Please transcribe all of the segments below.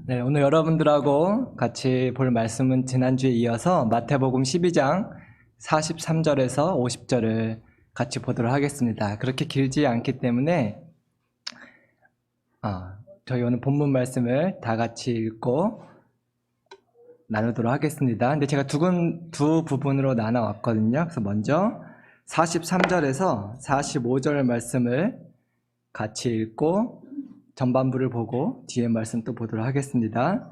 네, 오늘 여러분들하고 같이 볼 말씀은 지난주에 이어서 마태복음 12장 43절에서 50절을 같이 보도록 하겠습니다. 그렇게 길지 않기 때문에 저희 오늘 본문 말씀을 다 같이 읽고 나누도록 하겠습니다. 근데 제가 두 부분으로 나눠왔거든요. 그래서 먼저 43절에서 45절 말씀을 같이 읽고 전반부를 보고 뒤에 말씀 또 보도록 하겠습니다.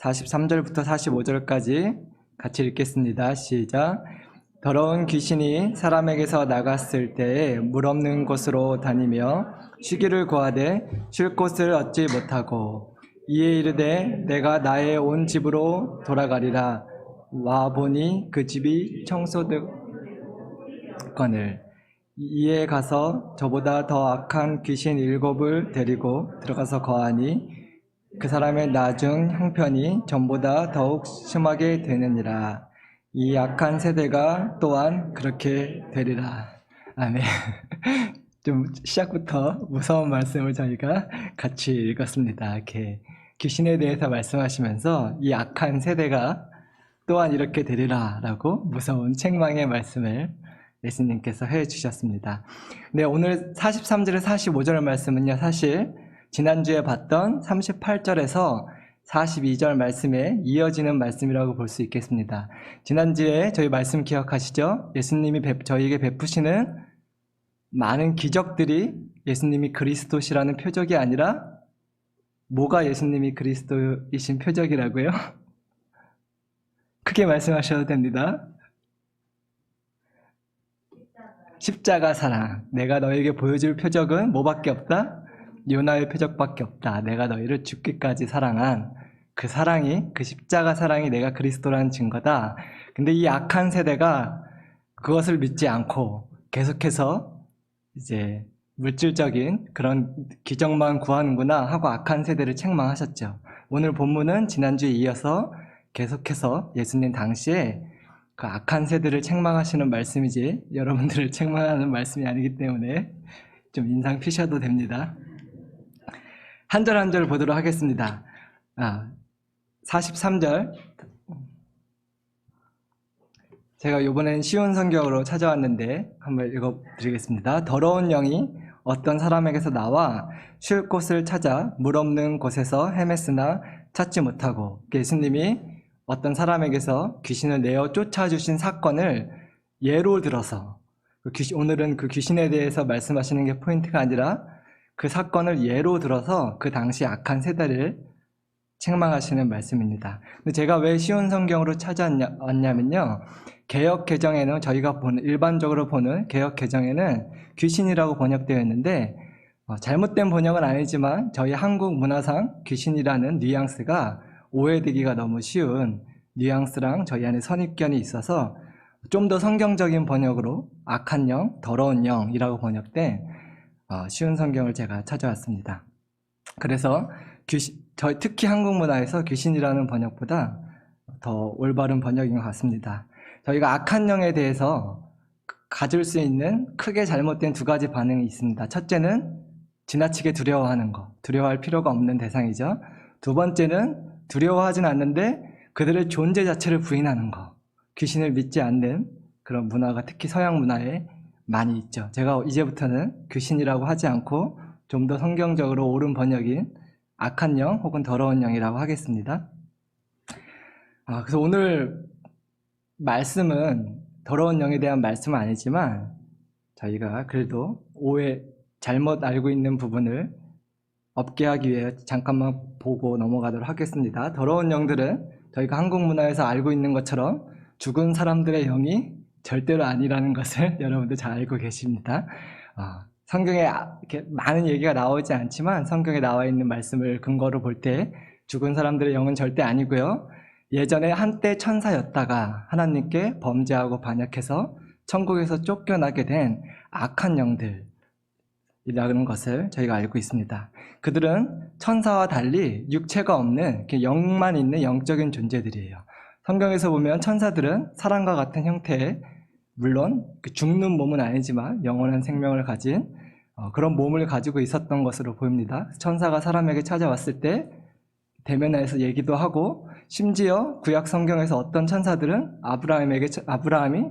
43절부터 45절까지 같이 읽겠습니다. 시작. 더러운 귀신이 사람에게서 나갔을 때에 물 없는 곳으로 다니며 쉬기를 구하되 쉴 곳을 얻지 못하고 이에 이르되 내가 나의 온 집으로 돌아가리라. 와 보니 그 집이 청소되거늘 이에 가서 저보다 더 악한 귀신 7을 데리고 들어가서 거하니 그 사람의 나중 형편이 전보다 더욱 심하게 되느니라. 이 악한 세대가 또한 그렇게 되리라. 아멘. 좀 시작부터 무서운 말씀을 저희가 같이 읽었습니다. 이렇게 귀신에 대해서 말씀하시면서 이 악한 세대가 또한 이렇게 되리라 라고 무서운 책망의 말씀을 예수님께서 해주셨습니다. 네, 오늘 43절에 45절 말씀은요, 사실 지난주에 봤던 38절에서 42절 말씀에 이어지는 말씀이라고 볼 수 있겠습니다. 지난주에 저희 말씀 기억하시죠? 예수님이 저희에게 베푸시는 많은 기적들이 예수님이 그리스도시라는 표적이 아니라 뭐가 예수님이 그리스도이신 표적이라고요? 크게 말씀하셔도 됩니다. 십자가 사랑. 내가 너에게 보여줄 표적은 뭐밖에 없다? 요나의 표적밖에 없다. 내가 너희를 죽기까지 사랑한 그 사랑이, 그 십자가 사랑이 내가 그리스도라는 증거다. 근데 이 악한 세대가 그것을 믿지 않고 계속해서 이제 물질적인 그런 기적만 구하는구나 하고 악한 세대를 책망하셨죠. 오늘 본문은 지난주에 이어서 계속해서 예수님 당시에 그 악한 세대를 책망하시는 말씀이지 여러분들을 책망하는 말씀이 아니기 때문에 좀 인상 피셔도 됩니다. 한 절 한 절 보도록 하겠습니다. 43절. 제가 이번엔 쉬운 성경으로 찾아왔는데 한번 읽어드리겠습니다. 더러운 영이 어떤 사람에게서 나와 쉴 곳을 찾아 물 없는 곳에서 헤맸으나 찾지 못하고, 예수님이 어떤 사람에게서 귀신을 내어 쫓아주신 사건을 예로 들어서, 오늘은 그 귀신에 대해서 말씀하시는 게 포인트가 아니라 그 사건을 예로 들어서 그 당시 악한 세대를 책망하시는 말씀입니다. 근데 제가 왜 쉬운 성경으로 찾아왔냐면요, 개역 개정에는 저희가 일반적으로 보는 개역 개정에는 귀신이라고 번역되어 있는데 잘못된 번역은 아니지만 저희 한국 문화상 귀신이라는 뉘앙스가 오해되기가 너무 쉬운 뉘앙스랑 저희 안에 선입견이 있어서 좀 더 성경적인 번역으로 악한 영, 더러운 영이라고 번역된 쉬운 성경을 제가 찾아왔습니다. 그래서 특히 한국 문화에서 귀신이라는 번역보다 더 올바른 번역인 것 같습니다. 저희가 악한 영에 대해서 가질 수 있는 크게 잘못된 두 가지 반응이 있습니다. 첫째는 지나치게 두려워하는 것, 두려워할 필요가 없는 대상이죠. 두 번째는 두려워하진 않는데 그들의 존재 자체를 부인하는 것, 귀신을 믿지 않는 그런 문화가 특히 서양 문화에 많이 있죠. 제가 이제부터는 귀신이라고 하지 않고 좀 더 성경적으로 옳은 번역인 악한 영 혹은 더러운 영이라고 하겠습니다. 그래서 오늘 말씀은 더러운 영에 대한 말씀은 아니지만 저희가 그래도 잘못 알고 있는 부분을 없게 하기 위해 잠깐만 보고 넘어가도록 하겠습니다. 더러운 영들은 저희가 한국 문화에서 알고 있는 것처럼 죽은 사람들의 영이 절대로 아니라는 것을 여러분들 잘 알고 계십니다. 성경에 이렇게 많은 얘기가 나오지 않지만 성경에 나와 있는 말씀을 근거로 볼 때 죽은 사람들의 영은 절대 아니고요. 예전에 한때 천사였다가 하나님께 범죄하고 반역해서 천국에서 쫓겨나게 된 악한 영들이라는 것을 저희가 알고 있습니다. 그들은 천사와 달리 육체가 없는 영만 있는 영적인 존재들이에요. 성경에서 보면 천사들은 사람과 같은 형태의, 물론 죽는 몸은 아니지만 영원한 생명을 가진 그런 몸을 가지고 있었던 것으로 보입니다. 천사가 사람에게 찾아왔을 때 대면해서 얘기도 하고, 심지어 구약 성경에서 어떤 천사들은 아브라함이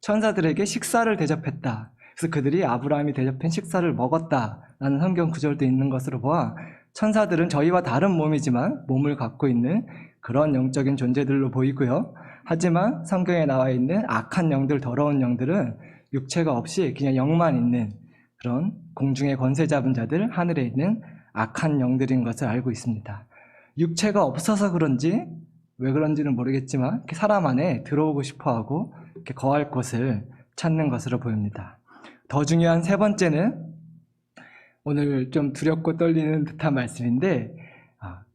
천사들에게 식사를 대접했다. 그래서 그들이 아브라함이 대접한 식사를 먹었다라는 성경 구절도 있는 것으로 보아 천사들은 저희와 다른 몸이지만 몸을 갖고 있는 그런 영적인 존재들로 보이고요. 하지만 성경에 나와 있는 악한 영들, 더러운 영들은 육체가 없이 그냥 영만 있는 그런 공중의 권세 잡은 자들, 하늘에 있는 악한 영들인 것을 알고 있습니다. 육체가 없어서 그런지 왜 그런지는 모르겠지만 사람 안에 들어오고 싶어하고 이렇게 거할 곳을 찾는 것으로 보입니다. 더 중요한 세 번째는 오늘 좀 두렵고 떨리는 듯한 말씀인데,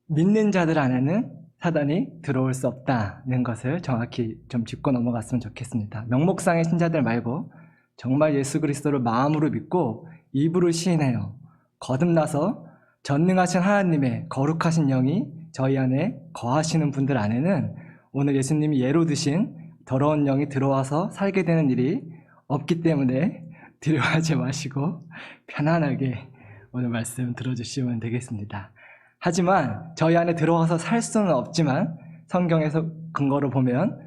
믿는 자들 안에는 사단이 들어올 수 없다는 것을 정확히 좀 짚고 넘어갔으면 좋겠습니다. 명목상의 신자들 말고 정말 예수 그리스도를 마음으로 믿고 입으로 시인해요. 거듭나서 전능하신 하나님의 거룩하신 영이 저희 안에 거하시는 분들 안에는 오늘 예수님이 예로 드신 더러운 영이 들어와서 살게 되는 일이 없기 때문에 두려워하지 마시고 편안하게 오늘 말씀 들어주시면 되겠습니다. 하지만 저희 안에 들어와서 살 수는 없지만 성경에서 근거로 보면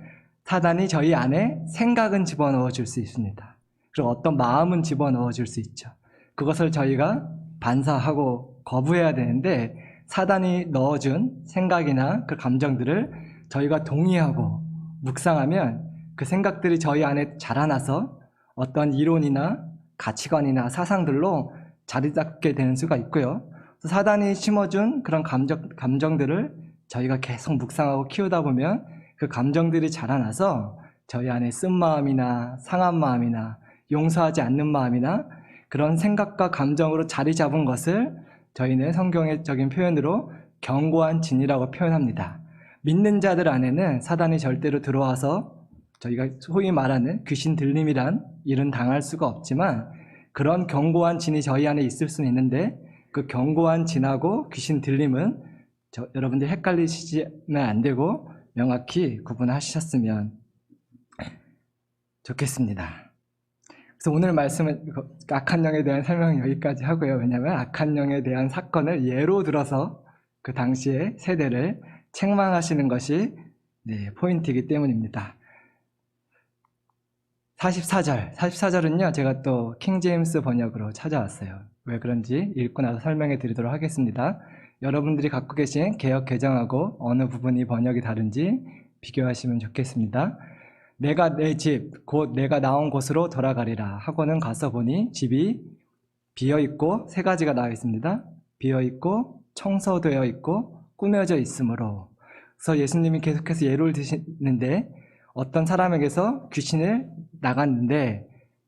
사단이 저희 안에 생각은 집어넣어 줄 수 있습니다. 그리고 어떤 마음은 집어넣어 줄 수 있죠. 그것을 저희가 반사하고 거부해야 되는데, 사단이 넣어준 생각이나 그 감정들을 저희가 동의하고 묵상하면 그 생각들이 저희 안에 자라나서 어떤 이론이나 가치관이나 사상들로 자리 잡게 되는 수가 있고요. 사단이 심어준 그런 감정들을 저희가 계속 묵상하고 키우다 보면 그 감정들이 자라나서 저희 안에 쓴 마음이나 상한 마음이나 용서하지 않는 마음이나 그런 생각과 감정으로 자리 잡은 것을 저희는 성경적인 표현으로 견고한 진이라고 표현합니다. 믿는 자들 안에는 사단이 절대로 들어와서 저희가 소위 말하는 귀신 들림이란 일은 당할 수가 없지만, 그런 견고한 진이 저희 안에 있을 수는 있는데 그 견고한 진하고 귀신 들림은 여러분들이 헷갈리시면 안 되고 명확히 구분하셨으면 좋겠습니다. 그래서 오늘 말씀은 악한 영에 대한 설명은 여기까지 하고요. 왜냐하면 악한 영에 대한 사건을 예로 들어서 그 당시의 세대를 책망하시는 것이 포인트이기 때문입니다. 44절은요, 제가 또 킹제임스 번역으로 찾아왔어요. 왜 그런지 읽고 나서 설명해 드리도록 하겠습니다. 여러분들이 갖고 계신 개역 개정하고 어느 부분이 번역이 다른지 비교하시면 좋겠습니다. 내가 내 집, 곧 내가 나온 곳으로 돌아가리라 하고는 가서 보니 집이 비어있고, 세 가지가 나와 있습니다. 비어있고, 청소되어 있고, 꾸며져 있으므로. 그래서 예수님이 계속해서 예를 드시는데, 어떤 사람에게서 귀신을 나갔는데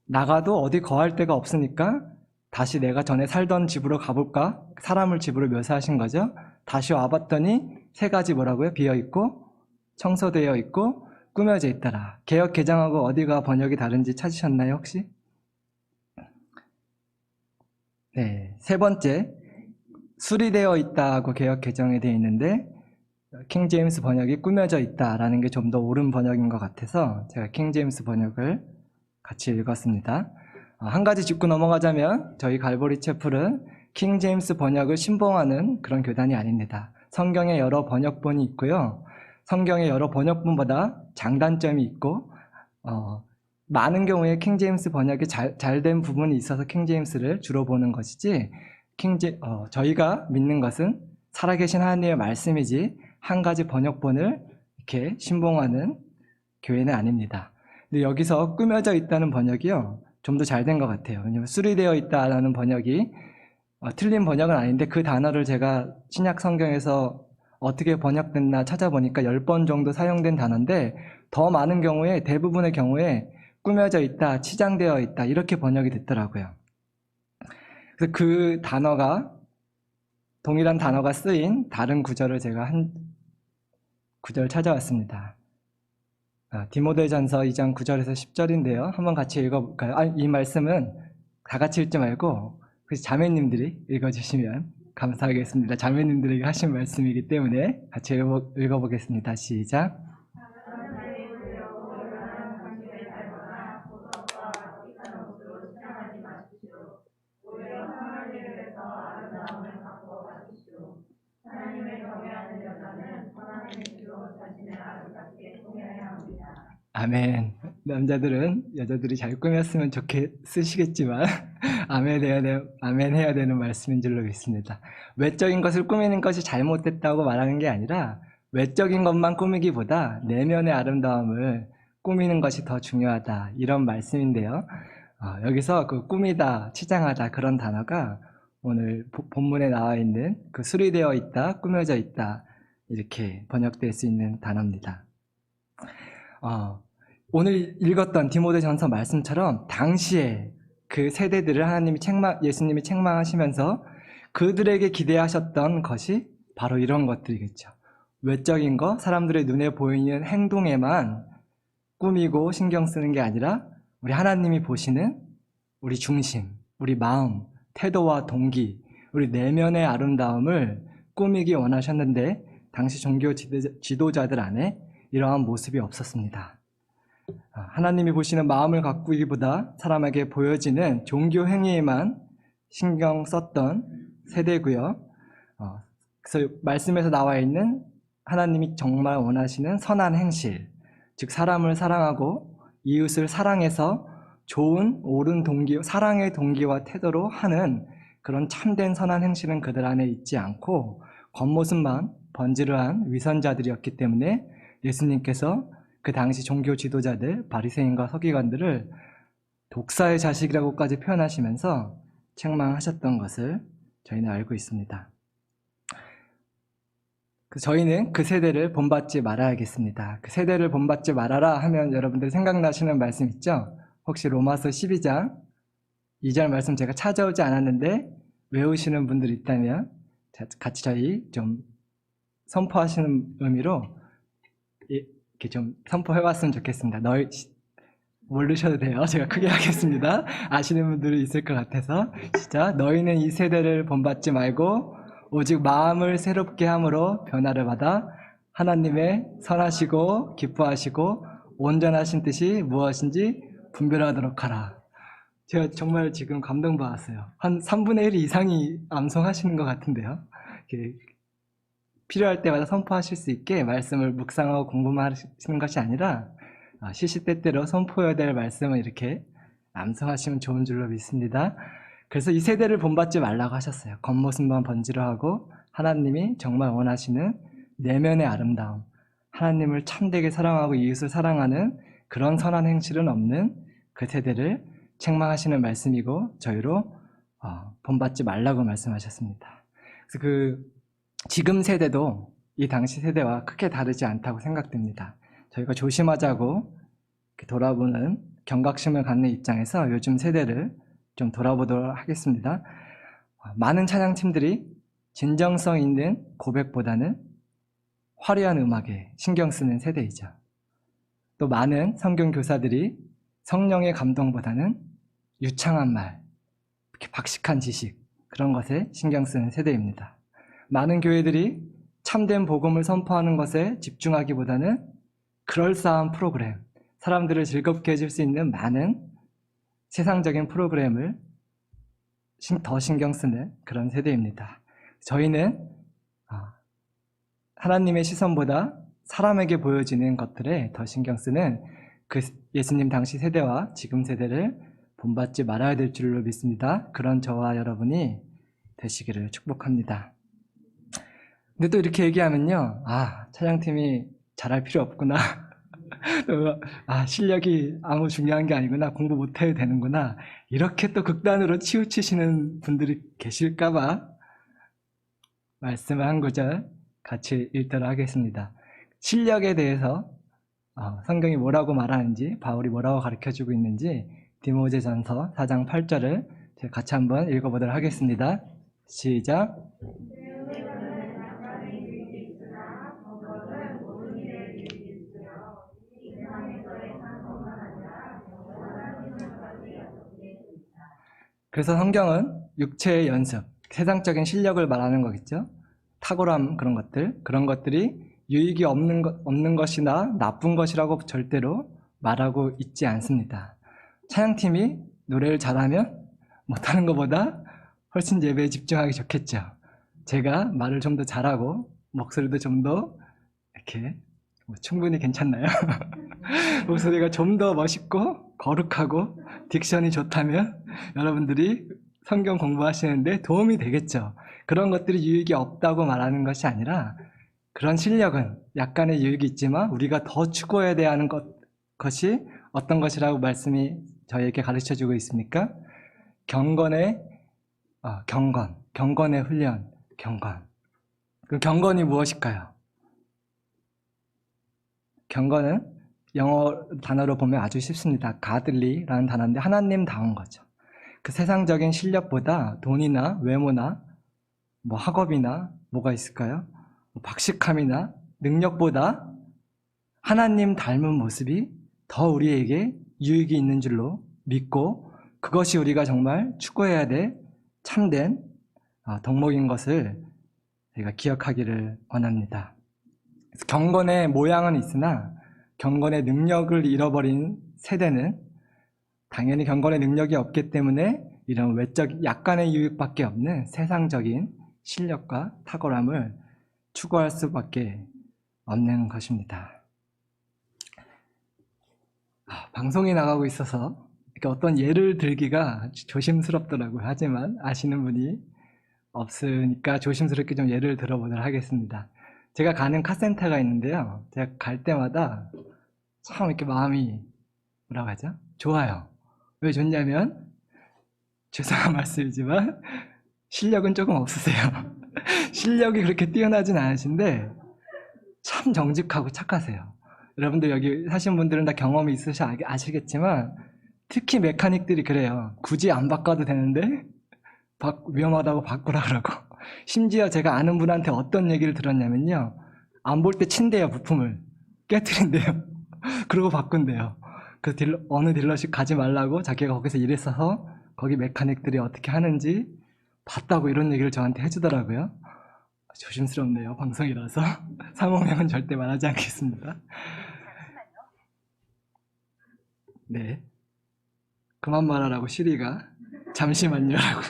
나가도 어디 거할 데가 없으니까 다시 내가 전에 살던 집으로 가볼까? 사람을 집으로 묘사하신 거죠. 다시 와봤더니 세 가지 뭐라고요? 비어있고, 청소되어 있고, 꾸며져 있더라. 개역 개정하고 어디가 번역이 다른지 찾으셨나요, 혹시? 네, 세 번째, 수리되어 있다고 개역 개정이 되어 있는데 킹제임스 번역이 꾸며져 있다라는 게 좀 더 옳은 번역인 것 같아서 제가 킹제임스 번역을 같이 읽었습니다. 한 가지 짚고 넘어가자면 저희 갈보리 채플은 킹제임스 번역을 신봉하는 그런 교단이 아닙니다. 성경에 여러 번역본이 있고요. 성경의 여러 번역본보다 장단점이 있고 많은 경우에 킹제임스 번역이 잘 된 부분이 있어서 킹제임스를 주로 보는 것이지, 저희가 믿는 것은 살아계신 하나님의 말씀이지 한 가지 번역본을 이렇게 신봉하는 교회는 아닙니다. 근데 여기서 꾸며져 있다는 번역이요, 좀 더 잘 된 것 같아요. 왜냐하면 수리되어 있다라는 번역이 틀린 번역은 아닌데, 그 단어를 제가 신약 성경에서 어떻게 번역됐나 찾아보니까 10번 정도 사용된 단어인데, 더 많은 경우에, 대부분의 경우에 꾸며져 있다, 치장되어 있다 이렇게 번역이 됐더라고요. 그래서 그 단어가, 동일한 단어가 쓰인 다른 구절을 제가 한 구절 찾아왔습니다. 디모데전서 2장 9절에서 10절인데요. 한번 같이 읽어볼까요? 이 말씀은 다 같이 읽지 말고 자매님들이 읽어주시면 감사하겠습니다. 자매님들에게 하신 말씀이기 때문에 같이 읽어보겠습니다. 시작. 아멘. 남자들은 여자들이 잘 꾸몄으면 좋게 쓰시겠지만 아멘 해야 되는 말씀인 줄로 믿습니다. 외적인 것을 꾸미는 것이 잘못됐다고 말하는 게 아니라 외적인 것만 꾸미기보다 내면의 아름다움을 꾸미는 것이 더 중요하다, 이런 말씀인데요. 여기서 그 꾸미다, 치장하다, 그런 단어가 오늘 본문에 나와 있는 그 수리되어 있다, 꾸며져 있다, 이렇게 번역될 수 있는 단어입니다. 오늘 읽었던 디모데전서 말씀처럼 당시에 그 세대들을 예수님이 책망하시면서 그들에게 기대하셨던 것이 바로 이런 것들이겠죠. 외적인 것, 사람들의 눈에 보이는 행동에만 꾸미고 신경 쓰는 게 아니라 우리 하나님이 보시는 우리 중심, 우리 마음, 태도와 동기, 우리 내면의 아름다움을 꾸미기 원하셨는데 당시 종교 지도자들 안에 이러한 모습이 없었습니다. 하나님이 보시는 마음을 가꾸기보다 사람에게 보여지는 종교 행위에만 신경 썼던 세대고요. 그래서 말씀에서 나와 있는 하나님이 정말 원하시는 선한 행실, 즉 사람을 사랑하고 이웃을 사랑해서 좋은 옳은 동기, 사랑의 동기와 태도로 하는 그런 참된 선한 행실은 그들 안에 있지 않고 겉모습만 번지르한 위선자들이었기 때문에 예수님께서 그 당시 종교 지도자들, 바리새인과 서기관들을 독사의 자식이라고까지 표현하시면서 책망하셨던 것을 저희는 알고 있습니다. 저희는 그 세대를 본받지 말아야겠습니다. 그 세대를 본받지 말아라 하면 여러분들 생각나시는 말씀 있죠? 혹시 로마서 12장 2절 말씀 제가 찾아오지 않았는데 외우시는 분들 있다면 같이 저희 좀 선포하시는 의미로 이렇게 좀 선포해봤으면 좋겠습니다. 모르셔도 돼요. 제가 크게 하겠습니다. 아시는 분들이 있을 것 같아서. 시작. 너희는 이 세대를 본받지 말고 오직 마음을 새롭게 함으로 변화를 받아 하나님의 선하시고 기뻐하시고 온전하신 뜻이 무엇인지 분별하도록 하라. 제가 정말 지금 감동받았어요. 한 3분의 1 이상이 암송하시는 것 같은데요. 필요할 때마다 선포하실 수 있게 말씀을 묵상하고 공부만 하시는 것이 아니라 시시때때로 선포해야 될 말씀을 이렇게 암송하시면 좋은 줄로 믿습니다. 그래서 이 세대를 본받지 말라고 하셨어요. 겉모습만 번지르하고 하나님이 정말 원하시는 내면의 아름다움, 하나님을 참되게 사랑하고 이웃을 사랑하는 그런 선한 행실은 없는 그 세대를 책망하시는 말씀이고 저희로 본받지 말라고 말씀하셨습니다. 그래서 지금 세대도 이 당시 세대와 크게 다르지 않다고 생각됩니다. 저희가 조심하자고 돌아보는 경각심을 갖는 입장에서 요즘 세대를 좀 돌아보도록 하겠습니다. 많은 찬양팀들이 진정성 있는 고백보다는 화려한 음악에 신경 쓰는 세대이죠. 또 많은 성경 교사들이 성령의 감동보다는 유창한 말, 이렇게 박식한 지식, 그런 것에 신경 쓰는 세대입니다. 많은 교회들이 참된 복음을 선포하는 것에 집중하기보다는 그럴싸한 프로그램, 사람들을 즐겁게 해줄 수 있는 많은 세상적인 프로그램을 더 신경 쓰는 그런 세대입니다. 저희는 하나님의 시선보다 사람에게 보여지는 것들에 더 신경 쓰는 그 예수님 당시 세대와 지금 세대를 본받지 말아야 될 줄로 믿습니다. 그런 저와 여러분이 되시기를 축복합니다. 근데 또 이렇게 얘기하면요, 찬양팀이 잘할 필요 없구나. 실력이 아무 중요한 게 아니구나. 공부 못해도 되는구나. 이렇게 또 극단으로 치우치시는 분들이 계실까봐 말씀을 한 구절 같이 읽도록 하겠습니다. 실력에 대해서 성경이 뭐라고 말하는지, 바울이 뭐라고 가르쳐주고 있는지 디모데전서 4장 8절을 제가 같이 한번 읽어보도록 하겠습니다. 시작. 그래서 성경은 육체의 연습, 세상적인 실력을 말하는 거겠죠. 탁월함, 그런 것들이 유익이 없는 것이나 나쁜 것이라고 절대로 말하고 있지 않습니다. 찬양팀이 노래를 잘하면 못하는 것보다 훨씬 예배에 집중하기 좋겠죠. 제가 말을 좀 더 잘하고 목소리도 좀 더 이렇게 충분히 괜찮나요? 목소리가 좀 더 멋있고 거룩하고 딕션이 좋다면 여러분들이 성경 공부하시는데 도움이 되겠죠. 그런 것들이 유익이 없다고 말하는 것이 아니라 그런 실력은 약간의 유익이 있지만 우리가 더 추구해야 하는 것이 어떤 것이라고 말씀이 저희에게 가르쳐주고 있습니까? 경건의 훈련, 경건. 그 경건이 무엇일까요? 경건은 영어 단어로 보면 아주 쉽습니다. godly라는 단어인데 하나님다운 거죠. 그 세상적인 실력보다 돈이나 외모나 학업이나 뭐가 있을까요? 박식함이나 능력보다 하나님 닮은 모습이 더 우리에게 유익이 있는 줄로 믿고 그것이 우리가 정말 추구해야 될 참된 덕목인 것을 저희가 기억하기를 원합니다. 경건의 모양은 있으나 경건의 능력을 잃어버린 세대는 당연히 경건의 능력이 없기 때문에 이런 외적 약간의 유익밖에 없는 세상적인 실력과 탁월함을 추구할 수밖에 없는 것입니다. 방송이 나가고 있어서 이렇게 어떤 예를 들기가 조심스럽더라고요. 하지만 아시는 분이 없으니까 조심스럽게 좀 예를 들어보도록 하겠습니다. 제가 가는 카센터가 있는데요. 제가 갈 때마다 참 이렇게 마음이 뭐라고 하죠? 좋아요. 왜 좋냐면 죄송한 말씀이지만 실력은 조금 없으세요. 실력이 그렇게 뛰어나진 않으신데 참 정직하고 착하세요. 여러분들 여기 사신 분들은 다 경험이 있으셔 아시겠지만 특히 메카닉들이 그래요. 굳이 안 바꿔도 되는데 위험하다고 바꾸라 그러고 심지어 제가 아는 분한테 어떤 얘기를 들었냐면요. 안 볼 때 친대요. 부품을 깨트린대요. 그러고 바꾼대요. 그 어느 딜러십 가지 말라고 자기가 거기서 일했어서 거기 메카닉들이 어떻게 하는지 봤다고 이런 얘기를 저한테 해주더라고요. 조심스럽네요. 방송이라서 상호명은 절대 말하지 않겠습니다. 네, 그만 말하라고 시리가 잠시만요라고.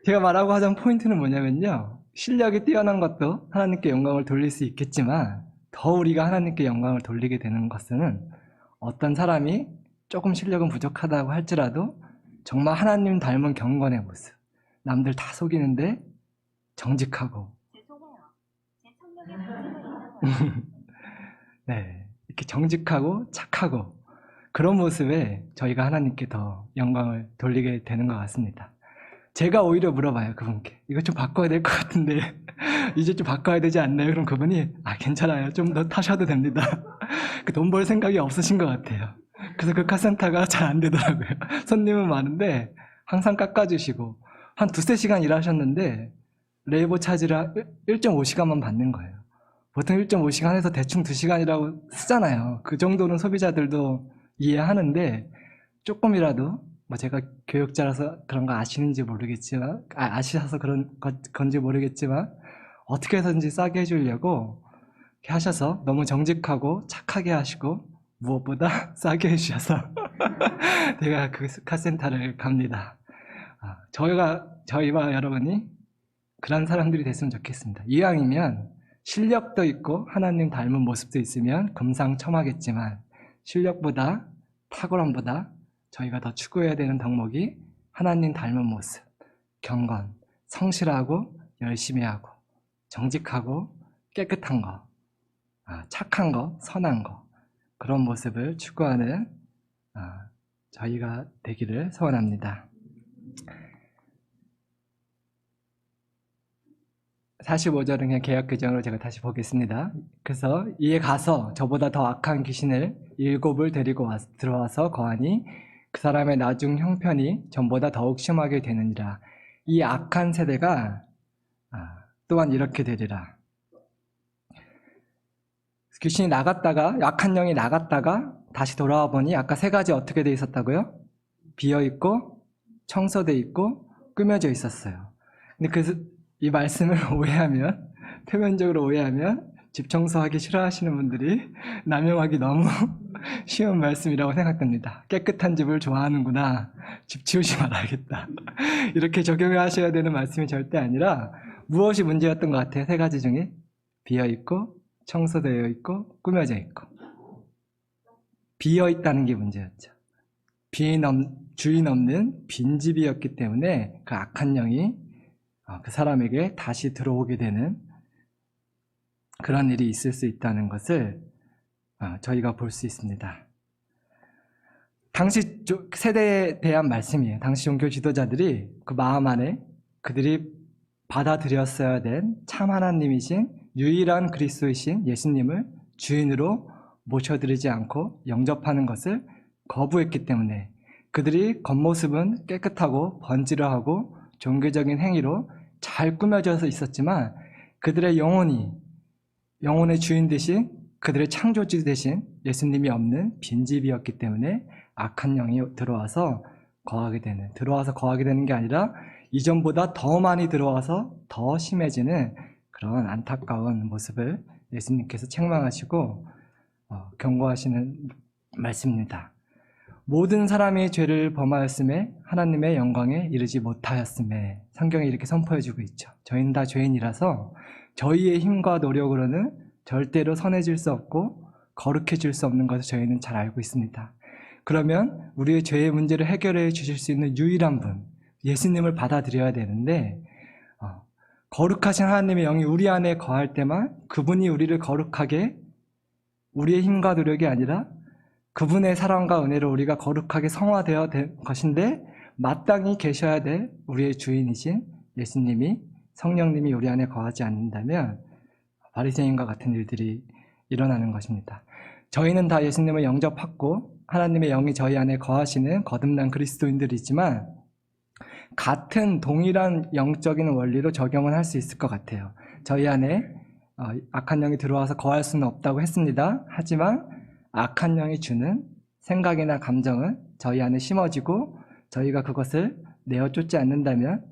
제가 말하고 하자는 포인트는 뭐냐면요. 실력이 뛰어난 것도 하나님께 영광을 돌릴 수 있겠지만 더 우리가 하나님께 영광을 돌리게 되는 것은 어떤 사람이 조금 실력은 부족하다고 할지라도 정말 하나님 닮은 경건의 모습, 남들 다 속이는데 정직하고 죄송해요. 제 청력에 문제가 있나 네, 이렇게 정직하고 착하고 그런 모습에 저희가 하나님께 더 영광을 돌리게 되는 것 같습니다. 제가 오히려 물어봐요, 그분께. 이거 좀 바꿔야 될 것 같은데 이제 좀 바꿔야 되지 않나요? 그럼 그분이 괜찮아요. 좀 더 타셔도 됩니다. 그 돈 벌 생각이 없으신 것 같아요. 그래서 그 카센터가 잘 안 되더라고요. 손님은 많은데 항상 깎아주시고 한 두세 시간 일하셨는데 레이버 차지를 1.5시간만 받는 거예요. 보통 1.5시간에서 대충 2시간이라고 쓰잖아요. 그 정도는 소비자들도 이해하는데 조금이라도 제가 교육자라서 그런 거 아시는지 모르겠지만 아시셔서 그런 건지 모르겠지만 어떻게 해서든지 싸게 해주려고 이렇게 하셔서 너무 정직하고 착하게 하시고 무엇보다 싸게 해주셔서 제가 그 카센터를 갑니다. 저희와 여러분이 그런 사람들이 됐으면 좋겠습니다. 이왕이면 실력도 있고 하나님 닮은 모습도 있으면 금상첨화겠지만 실력보다 탁월함보다 저희가 더 추구해야 되는 덕목이 하나님 닮은 모습, 경건, 성실하고 열심히 하고 정직하고 깨끗한 거, 착한 거, 선한 거 그런 모습을 추구하는 저희가 되기를 소원합니다. 45절은 그냥 개역 규정으로 제가 다시 보겠습니다. 그래서 이에 가서 저보다 더 악한 귀신을 7을 데리고 들어와서 거하니 그 사람의 나중 형편이 전보다 더욱 심하게 되느니라. 이 악한 세대가 또한 이렇게 되리라. 귀신이 나갔다가 약한 영이 나갔다가 다시 돌아와 보니 아까 3가지 어떻게 돼 있었다고요? 비어있고 청소돼 있고 꾸며져 있었어요. 근데 이 말씀을 오해하면 표면적으로 오해하면 집 청소하기 싫어하시는 분들이 남용하기 너무 쉬운 말씀이라고 생각됩니다. 깨끗한 집을 좋아하는구나. 집 치우지 말아야겠다. 이렇게 적용을 하셔야 되는 말씀이 절대 아니라 무엇이 문제였던 것 같아요? 세 가지 중에 비어있고 청소되어 있고 꾸며져 있고. 비어있다는 게 문제였죠. 주인 없는 빈집이었기 때문에 그 악한 영이 그 사람에게 다시 들어오게 되는 그런 일이 있을 수 있다는 것을 저희가 볼 수 있습니다. 당시 세대에 대한 말씀이에요. 당시 종교 지도자들이 그 마음 안에 그들이 받아들였어야 된 참 하나님이신 유일한 그리스도이신 예수님을 주인으로 모셔드리지 않고 영접하는 것을 거부했기 때문에 그들이 겉모습은 깨끗하고 번지르하고 종교적인 행위로 잘 꾸며져서 있었지만 그들의 영혼의 주인 대신 그들의 창조주 대신 예수님이 없는 빈집이었기 때문에 악한 영이 들어와서 거하게 되는 게 아니라 이전보다 더 많이 들어와서 더 심해지는 그런 안타까운 모습을 예수님께서 책망하시고 경고하시는 말씀입니다. 모든 사람이 죄를 범하였음에 하나님의 영광에 이르지 못하였음에 성경이 이렇게 선포해주고 있죠. 저희는 다 죄인이라서 저희의 힘과 노력으로는 절대로 선해질 수 없고 거룩해질 수 없는 것을 저희는 잘 알고 있습니다. 그러면 우리의 죄의 문제를 해결해 주실 수 있는 유일한 분, 예수님을 받아들여야 되는데 거룩하신 하나님의 영이 우리 안에 거할 때만 그분이 우리를 거룩하게 우리의 힘과 노력이 아니라 그분의 사랑과 은혜로 우리가 거룩하게 성화되어 된 것인데 마땅히 계셔야 될 우리의 주인이신 예수님이 성령님이 우리 안에 거하지 않는다면 바리새인과 같은 일들이 일어나는 것입니다. 저희는 다 예수님을 영접하고 하나님의 영이 저희 안에 거하시는 거듭난 그리스도인들이지만 같은 동일한 영적인 원리로 적용은 할 수 있을 것 같아요. 저희 안에 악한 영이 들어와서 거할 수는 없다고 했습니다. 하지만 악한 영이 주는 생각이나 감정은 저희 안에 심어지고 저희가 그것을 내어 쫓지 않는다면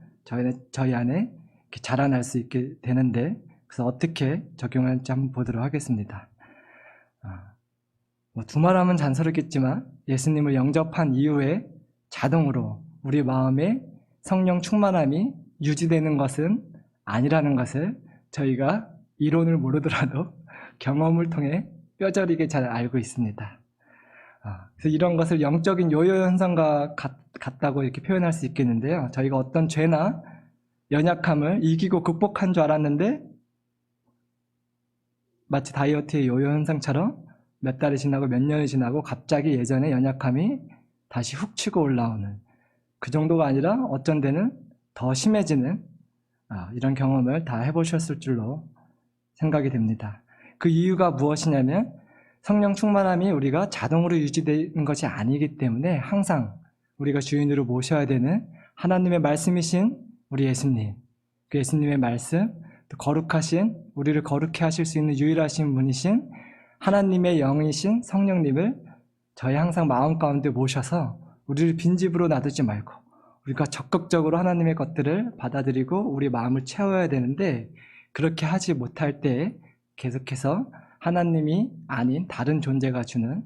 저희 안에 자라날 수 있게 되는데 그래서 어떻게 적용할지 한번 보도록 하겠습니다. 두말하면 잔소리겠지만 예수님을 영접한 이후에 자동으로 우리 마음에 성령 충만함이 유지되는 것은 아니라는 것을 저희가 이론을 모르더라도 경험을 통해 뼈저리게 잘 알고 있습니다. 그래서 이런 것을 영적인 요요 현상과 같다고 이렇게 표현할 수 있겠는데요. 저희가 어떤 죄나 연약함을 이기고 극복한 줄 알았는데 마치 다이어트의 요요 현상처럼 몇 달이 지나고 몇 년이 지나고 갑자기 예전의 연약함이 다시 훅 치고 올라오는 그 정도가 아니라 어쩐 데는 더 심해지는 이런 경험을 다 해보셨을 줄로 생각이 됩니다. 그 이유가 무엇이냐면 성령 충만함이 우리가 자동으로 유지되는 것이 아니기 때문에 항상 우리가 주인으로 모셔야 되는 하나님의 말씀이신 우리 예수님, 그 예수님의 말씀, 또 거룩하신 우리를 거룩해 하실 수 있는 유일하신 분이신 하나님의 영이신 성령님을 저희 항상 마음 가운데 모셔서 우리를 빈집으로 놔두지 말고 우리가 적극적으로 하나님의 것들을 받아들이고 우리 마음을 채워야 되는데 그렇게 하지 못할 때 계속해서 하나님이 아닌 다른 존재가 주는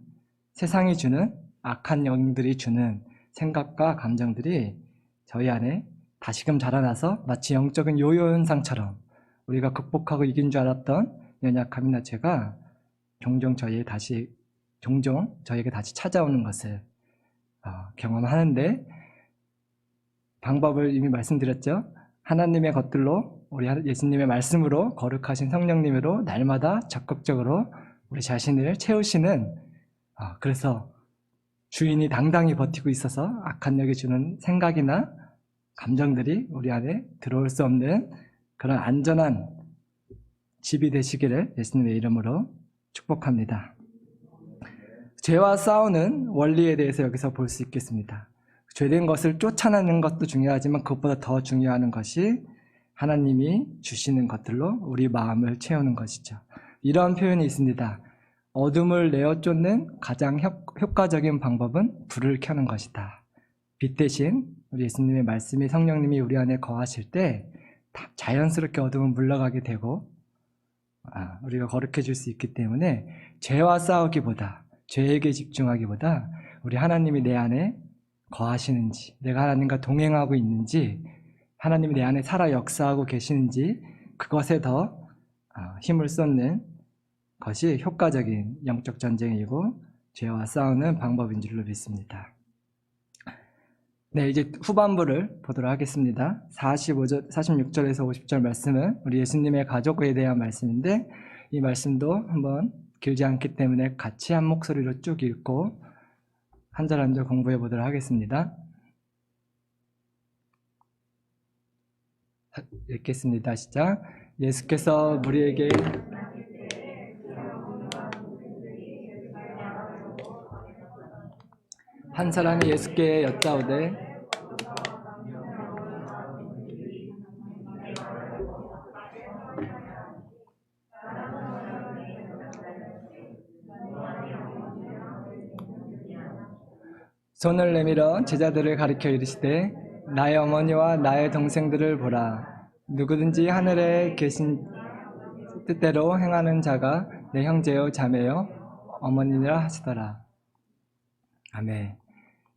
세상이 주는 악한 영들이 주는 생각과 감정들이 저희 안에 다시금 자라나서 마치 영적인 요요 현상처럼 우리가 극복하고 이긴 줄 알았던 연약함이나 죄가 종종 저희에게 다시 찾아오는 것을 경험하는데 방법을 이미 말씀드렸죠. 하나님의 것들로 우리 예수님의 말씀으로 거룩하신 성령님으로 날마다 적극적으로 우리 자신을 채우시는 그래서 주인이 당당히 버티고 있어서 악한 영이 주는 생각이나 감정들이 우리 안에 들어올 수 없는 그런 안전한 집이 되시기를 예수님의 이름으로 축복합니다. 죄와 싸우는 원리에 대해서 여기서 볼 수 있겠습니다. 죄된 것을 쫓아내는 것도 중요하지만 그것보다 더 중요한 것이 하나님이 주시는 것들로 우리 마음을 채우는 것이죠. 이런 표현이 있습니다. 어둠을 내어 쫓는 가장 효과적인 방법은 불을 켜는 것이다. 빛 대신 우리 예수님의 말씀이 성령님이 우리 안에 거하실 때 자연스럽게 어둠은 물러가게 되고 우리가 거룩해질 수 있기 때문에 죄와 싸우기보다 죄에게 집중하기보다 우리 하나님이 내 안에 거하시는지 내가 하나님과 동행하고 있는지 하나님이 내 안에 살아 역사하고 계시는지 그것에 더 힘을 쏟는 것이 효과적인 영적 전쟁이고 죄와 싸우는 방법인 줄로 믿습니다. 네, 이제 후반부를 보도록 하겠습니다. 46절에서 50절 말씀은 우리 예수님의 가족에 대한 말씀인데 이 말씀도 한번 길지 않기 때문에 같이 한 목소리로 쭉 읽고 한 절 한 절 공부해 보도록 하겠습니다. 읽겠습니다. 시작. 예수께서 우리에게 한 사람이 예수께 여짜오되 손을 내밀어 제자들을 가리켜 이르시되 나의 어머니와 나의 동생들을 보라. 누구든지 하늘에 계신 뜻대로 행하는 자가 내 형제요 자매요 어머니라 하시더라. 아멘.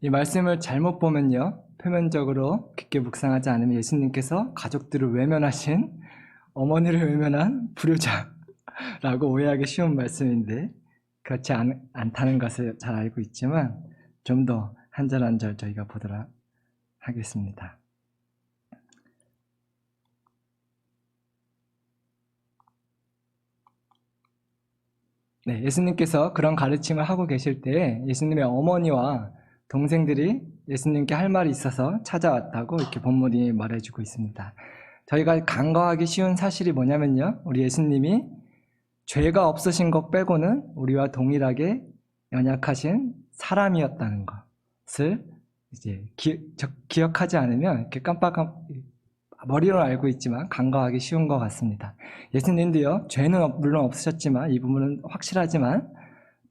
이 말씀을 잘못 보면요, 표면적으로 깊게 묵상하지 않으면 예수님께서 가족들을 외면하신, 어머니를 외면한 불효자라고 오해하기 쉬운 말씀인데 그렇지 않다는 것을 잘 알고 있지만 좀 더 한 절 한 절 저희가 보도록 하겠습니다. 네, 예수님께서 그런 가르침을 하고 계실 때 예수님의 어머니와 동생들이 예수님께 할 말이 있어서 찾아왔다고 이렇게 본문이 말해주고 있습니다. 저희가 간과하기 쉬운 사실이 뭐냐면요, 우리 예수님이 죄가 없으신 것 빼고는 우리와 동일하게 연약하신 사람이었다는 것을 이제 기억하지 않으면 이렇게 머리로 알고 있지만 간과하기 쉬운 것 같습니다. 예수님도요, 죄는 물론 없으셨지만 이 부분은 확실하지만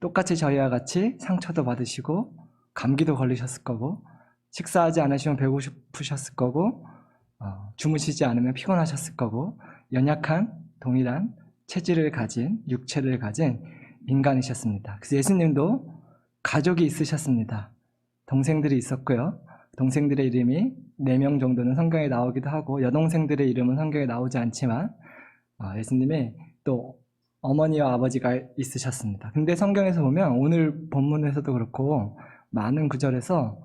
똑같이 저희와 같이 상처도 받으시고 감기도 걸리셨을 거고 식사하지 않으시면 배고프셨을 거고 주무시지 않으면 피곤하셨을 거고 연약한 동일한 체질을 가진 육체를 가진 인간이셨습니다. 그래서 예수님도 가족이 있으셨습니다. 동생들이 있었고요. 동생들의 이름이 4명 정도는 성경에 나오기도 하고 여동생들의 이름은 성경에 나오지 않지만 예수님의 또 어머니와 아버지가 있으셨습니다. 근데 성경에서 보면 오늘 본문에서도 그렇고 많은 구절에서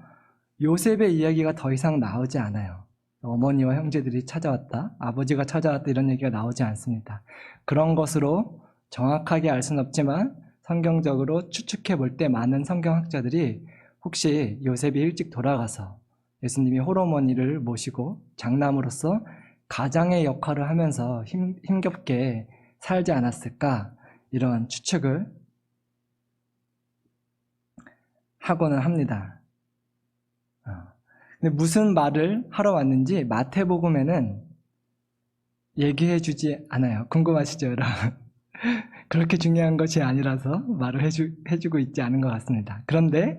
요셉의 이야기가 더 이상 나오지 않아요. 어머니와 형제들이 찾아왔다, 아버지가 찾아왔다 이런 얘기가 나오지 않습니다. 그런 것으로 정확하게 알 수는 없지만 성경적으로 추측해 볼 때 많은 성경학자들이 혹시 요셉이 일찍 돌아가서 예수님이 홀어머니를 모시고 장남으로서 가장의 역할을 하면서 힘겹게 살지 않았을까 이런 추측을 하고는 합니다. 근데 무슨 말을 하러 왔는지 마태복음에는 얘기해 주지 않아요. 궁금하시죠, 여러분? 그렇게 중요한 것이 아니라서 말을 해주고 있지 않은 것 같습니다. 그런데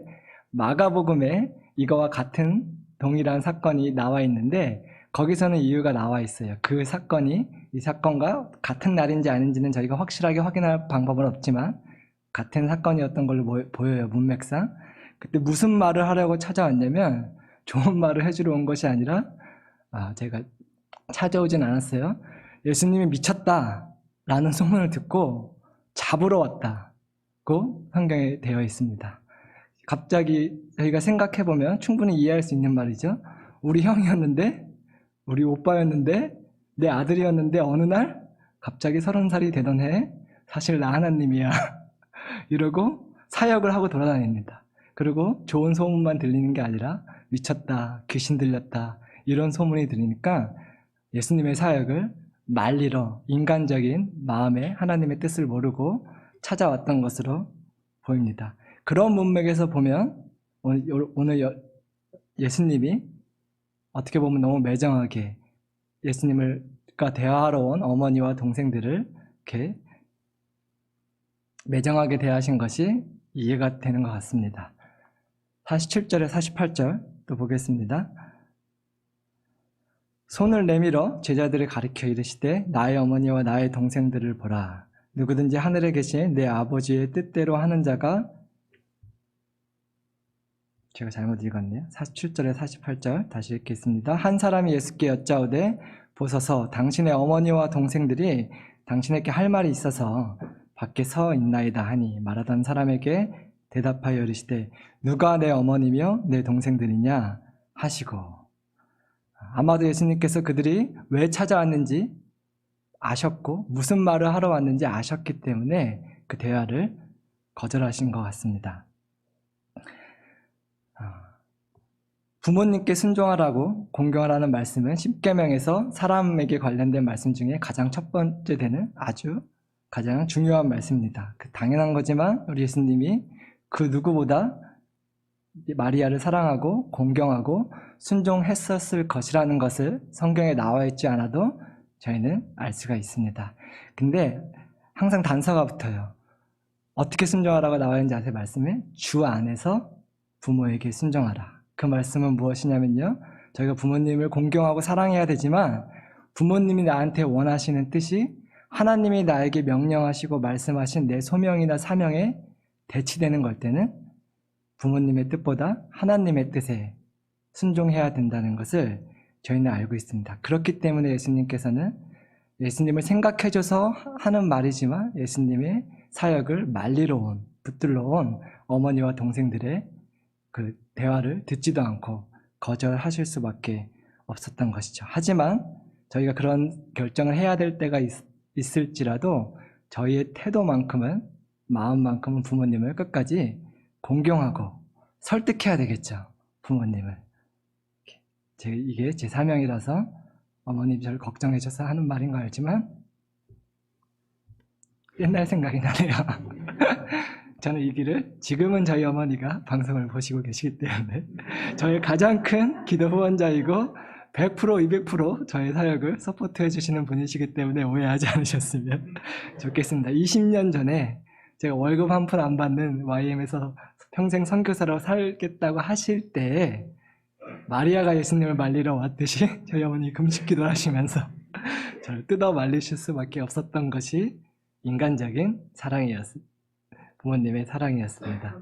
마가복음에 이거와 같은 동일한 사건이 나와 있는데 거기서는 이유가 나와 있어요. 그 사건이 이 사건과 같은 날인지 아닌지는 저희가 확실하게 확인할 방법은 없지만 같은 사건이었던 걸로 보여요, 문맥상. 그때 무슨 말을 하려고 찾아왔냐면 좋은 말을 해주러 온 것이 아니라 제가 찾아오진 않았어요. 예수님이 미쳤다라는 소문을 듣고 잡으러 왔다고 성경에 되어 있습니다. 갑자기 저희가 생각해보면 충분히 이해할 수 있는 말이죠. 우리 형이었는데, 우리 오빠였는데, 내 아들이었는데 어느 날 갑자기 30살이 되던 해 사실 나 하나님이야 이러고 사역을 하고 돌아다닙니다. 그리고 좋은 소문만 들리는 게 아니라 미쳤다, 귀신 들렸다 이런 소문이 들리니까 예수님의 사역을 말리러 인간적인 마음에 하나님의 뜻을 모르고 찾아왔던 것으로 보입니다. 그런 문맥에서 보면 오늘 예수님이 어떻게 보면 너무 매정하게 예수님과 대화하러 온 어머니와 동생들을 이렇게 매정하게 대하신 것이 이해가 되는 것 같습니다. 47절에 48절 또 보겠습니다. 손을 내밀어 제자들을 가리켜 이르시되 나의 어머니와 나의 동생들을 보라. 누구든지 하늘에 계신 내 아버지의 뜻대로 하는 자가 제가 잘못 읽었네요. 47절에 48절 다시 읽겠습니다. 한 사람이 예수께 여짜오되 보소서 당신의 어머니와 동생들이 당신에게 할 말이 있어서 밖에 서 있나이다 하니 말하던 사람에게 대답하여 이르시되 누가 내 어머니며 내 동생들이냐 하시고 아마도 예수님께서 그들이 왜 찾아왔는지 아셨고 무슨 말을 하러 왔는지 아셨기 때문에 그 대화를 거절하신 것 같습니다. 부모님께 순종하라고 공경하라는 말씀은 십계명에서 사람에게 관련된 말씀 중에 가장 첫 번째 되는 아주 가장 중요한 말씀입니다. 당연한 거지만 우리 예수님이 그 누구보다 마리아를 사랑하고 공경하고 순종했었을 것이라는 것을 성경에 나와 있지 않아도 저희는 알 수가 있습니다. 근데 항상 단서가 붙어요. 어떻게 순종하라고 나와 있는지 아세요? 말씀에 주 안에서 부모에게 순종하라. 그 말씀은 무엇이냐면요, 저희가 부모님을 공경하고 사랑해야 되지만 부모님이 나한테 원하시는 뜻이 하나님이 나에게 명령하시고 말씀하신 내 소명이나 사명에 대치되는 걸 때는 부모님의 뜻보다 하나님의 뜻에 순종해야 된다는 것을 저희는 알고 있습니다. 그렇기 때문에 예수님께서는 예수님을 생각해줘서 하는 말이지만 예수님의 사역을 말리러 온, 붙들러 온 어머니와 동생들의 그 대화를 듣지도 않고 거절하실 수밖에 없었던 것이죠. 하지만 저희가 그런 결정을 해야 될 때가 있을지라도 저희의 태도만큼은, 마음만큼은 부모님을 끝까지 공경하고 설득해야 되겠죠. 부모님을. 이게 제 사명이라서 어머님 저를 걱정해 줘서 하는 말인 거 알지만 옛날 생각이 나네요. 저는 이 길을, 지금은 저희 어머니가 방송을 보시고 계시기 때문에 저의 가장 큰 기도 후원자이고 100% 200% 저의 사역을 서포트해 주시는 분이시기 때문에 오해하지 않으셨으면 좋겠습니다. 20년 전에 제가 월급 한 푼 안 받는 YM에서 평생 선교사로 살겠다고 하실 때에 마리아가 예수님을 말리러 왔듯이 저희 어머니 금식기도를 하시면서 저를 뜯어 말리실 수밖에 없었던 것이 인간적인 사랑이었습니다. 부모님의 사랑이었습니다.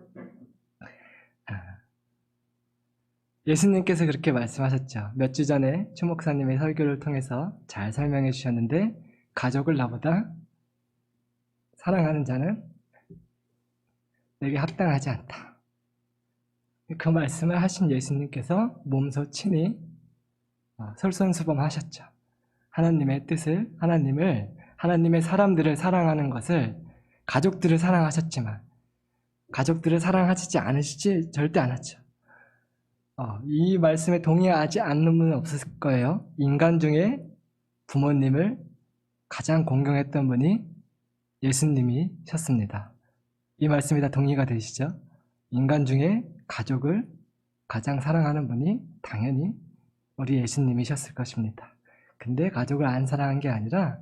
예수님께서 그렇게 말씀하셨죠. 몇 주 전에 추 목사님의 설교를 통해서 잘 설명해 주셨는데, 가족을 나보다 사랑하는 자는 내게 합당하지 않다. 그 말씀을 하신 예수님께서 몸소 친히 솔선수범하셨죠. 하나님의 뜻을, 하나님의 사람들을 사랑하는 것을, 가족들을 사랑하셨지만 가족들을 사랑하시지 않으시지 절대 않았죠. 이 말씀에 동의하지 않는 분은 없을 거예요. 인간 중에 부모님을 가장 공경했던 분이 예수님이셨습니다. 이 말씀이 다 동의가 되시죠? 인간 중에 가족을 가장 사랑하는 분이 당연히 우리 예수님이셨을 것입니다. 근데 가족을 안 사랑한 게 아니라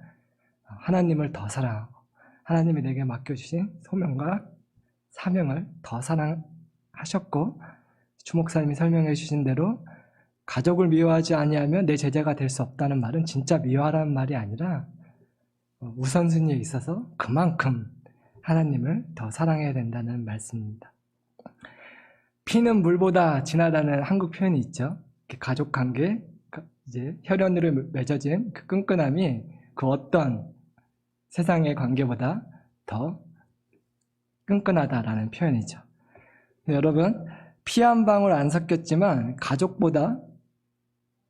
하나님을 더 사랑하고 하나님이 내게 맡겨주신 소명과 사명을 더 사랑하셨고, 추 목사님이 설명해 주신 대로 가족을 미워하지 아니하면 내 제자가 될 수 없다는 말은 진짜 미워하라는 말이 아니라 우선순위에 있어서 그만큼 하나님을 더 사랑해야 된다는 말씀입니다. 피는 물보다 진하다는 한국 표현이 있죠. 가족 관계, 이제 혈연으로 맺어진 그 끈끈함이 그 어떤 세상의 관계보다 더 끈끈하다라는 표현이죠. 여러분, 피 한 방울 안 섞였지만 가족보다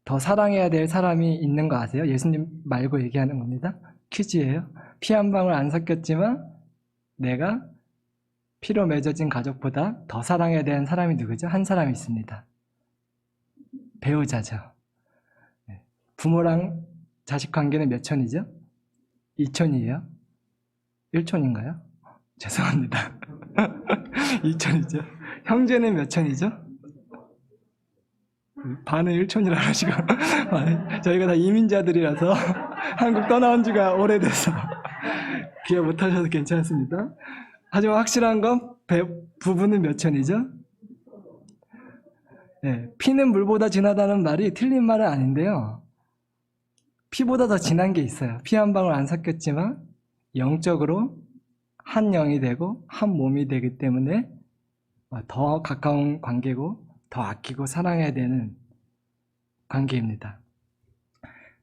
더 사랑해야 될 사람이 있는 거 아세요? 예수님 말고 얘기하는 겁니다. 퀴즈예요. 피 한 방울 안 섞였지만 내가 피로 맺어진 가족보다 더 사랑해야 되는 사람이 누구죠? 한 사람이 있습니다. 배우자죠. 부모랑 자식 관계는 몇 촌이죠? 2촌이에요? 1촌인가요? 죄송합니다. 2촌이죠. 형제는 몇 촌이죠? 반은 1촌이라 하시고 저희가 다 이민자들이라서 한국 떠나온 지가 오래돼서 기억 못하셔도 괜찮습니다. 하지만 확실한 건 부부는 몇 촌이죠? 네, 피는 물보다 진하다는 말이 틀린 말은 아닌데요. 피보다 더 진한 게 있어요. 피 한 방울 안 섞였지만 영적으로 한 영이 되고 한 몸이 되기 때문에 더 가까운 관계고 더 아끼고 사랑해야 되는 관계입니다.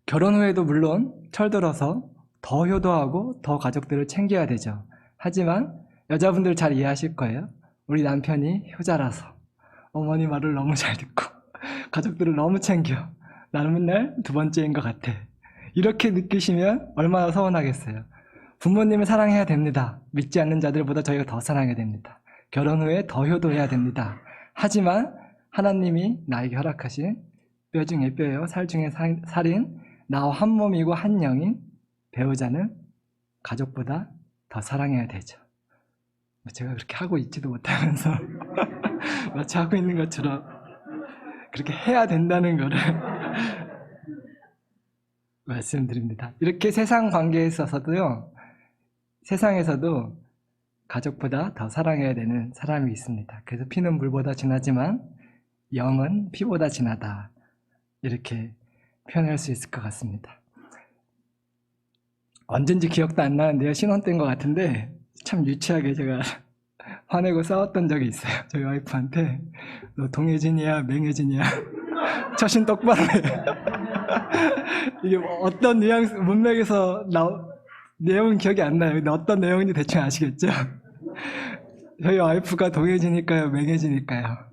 결혼 후에도 물론 철들어서 더 효도하고 더 가족들을 챙겨야 되죠. 하지만 여자분들 잘 이해하실 거예요. 우리 남편이 효자라서 어머니 말을 너무 잘 듣고 가족들을 너무 챙겨. 나는 맨날 두 번째인 것 같아. 이렇게 느끼시면 얼마나 서운하겠어요. 부모님을 사랑해야 됩니다. 믿지 않는 자들보다 저희가 더 사랑해야 됩니다. 결혼 후에 더 효도해야 됩니다. 하지만 하나님이 나에게 허락하신 뼈 중에 뼈요 살 중에 살인 나와 한 몸이고 한 영인 배우자는 가족보다 더 사랑해야 되죠. 제가 그렇게 하고 있지도 못하면서 마치 하고 있는 것처럼 그렇게 해야 된다는 거를 말씀드립니다. 이렇게 세상 관계에 있어서도요, 세상에서도 가족보다 더 사랑해야 되는 사람이 있습니다. 그래서 피는 물보다 진하지만 영은 피보다 진하다. 이렇게 표현할 수 있을 것 같습니다. 언젠지 기억도 안 나는데요. 신혼 때인 것 같은데 참 유치하게 제가 화내고 싸웠던 적이 있어요. 저희 와이프한테 너 동해진이야 맹해진이야 처신 똑바로 해. 이게 뭐 어떤 뉘앙스 문맥에서 내용은 기억이 안 나요. 근데 어떤 내용인지 대충 아시겠죠? 저희 와이프가 동해지니까요 맹해지니까요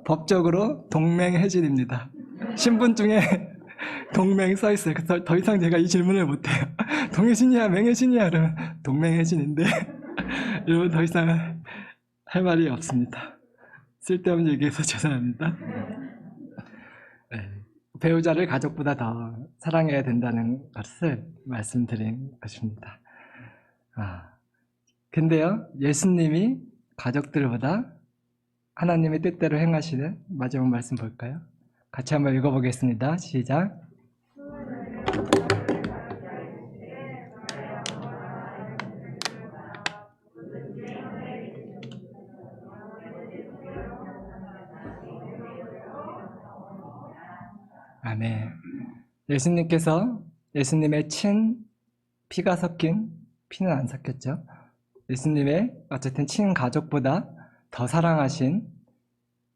법적으로 동맹해진입니다. 신분증에 동맹 써있어요. 그래서 더 이상 제가 이 질문을 못해요. 동해진이야 맹해진이야 그러면 동맹해진인데 이러면 더 이상 할 말이 없습니다. 쓸데없는 얘기해서 죄송합니다. 네. 배우자를 가족보다 더 사랑해야 된다는 것을 말씀드린 것입니다. 근데요, 예수님이 가족들보다 하나님의 뜻대로 행하시는 마지막 말씀 볼까요? 같이 한번 읽어보겠습니다. 시작. 아멘. 예수님께서 예수님의 피가 섞인, 피는 안 섞였죠. 예수님의 어쨌든 친 가족보다 더 사랑하신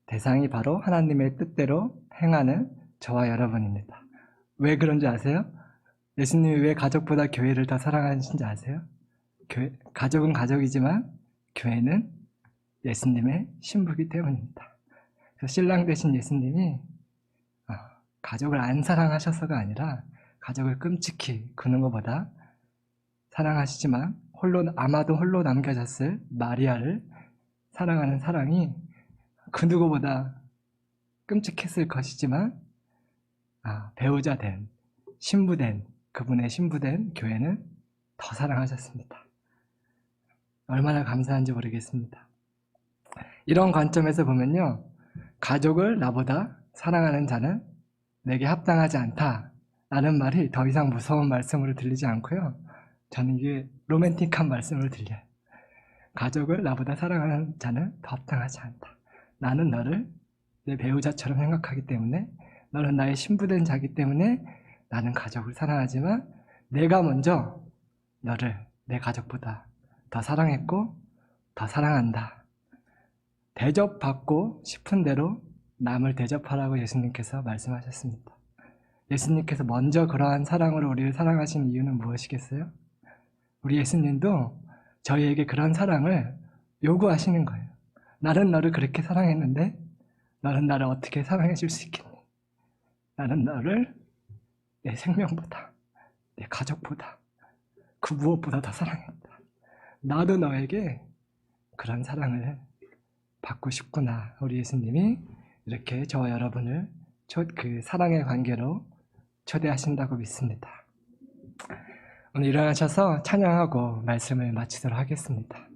대상이 바로 하나님의 뜻대로 행하는 저와 여러분입니다. 왜 그런지 아세요? 예수님이 왜 가족보다 교회를 더 사랑하신지 아세요? 가족은 가족이지만 교회는 예수님의 신부이기 때문입니다. 그래서 신랑 되신 예수님이 가족을 안 사랑하셔서가 아니라 가족을 끔찍히 그는 것보다 사랑하시지만 아마도 홀로 남겨졌을 마리아를 사랑하는 사랑이 그 누구보다 끔찍했을 것이지만 배우자 된, 신부된, 그분의 신부된 교회는 더 사랑하셨습니다. 얼마나 감사한지 모르겠습니다. 이런 관점에서 보면요, 가족을 나보다 사랑하는 자는 내게 합당하지 않다라는 말이 더 이상 무서운 말씀으로 들리지 않고요, 저는 이게 로맨틱한 말씀으로 들려요. 가족을 나보다 사랑하는 자는 더 합당하지 않다. 나는 너를 내 배우자처럼 생각하기 때문에, 너는 나의 신부된 자이기 때문에 나는 가족을 사랑하지만 내가 먼저 너를 내 가족보다 더 사랑했고 더 사랑한다. 대접받고 싶은 대로 남을 대접하라고 예수님께서 말씀하셨습니다. 예수님께서 먼저 그러한 사랑으로 우리를 사랑하신 이유는 무엇이겠어요? 우리 예수님도 저희에게 그런 사랑을 요구하시는 거예요. 나는 너를 그렇게 사랑했는데 너는 나를 어떻게 사랑해 줄 수 있겠니? 나는 너를 내 생명보다, 내 가족보다, 그 무엇보다 더 사랑했다. 나도 너에게 그런 사랑을 받고 싶구나. 우리 예수님이 이렇게 저와 여러분을 그 사랑의 관계로 초대하신다고 믿습니다. 오늘 일어나셔서 찬양하고 말씀을 마치도록 하겠습니다.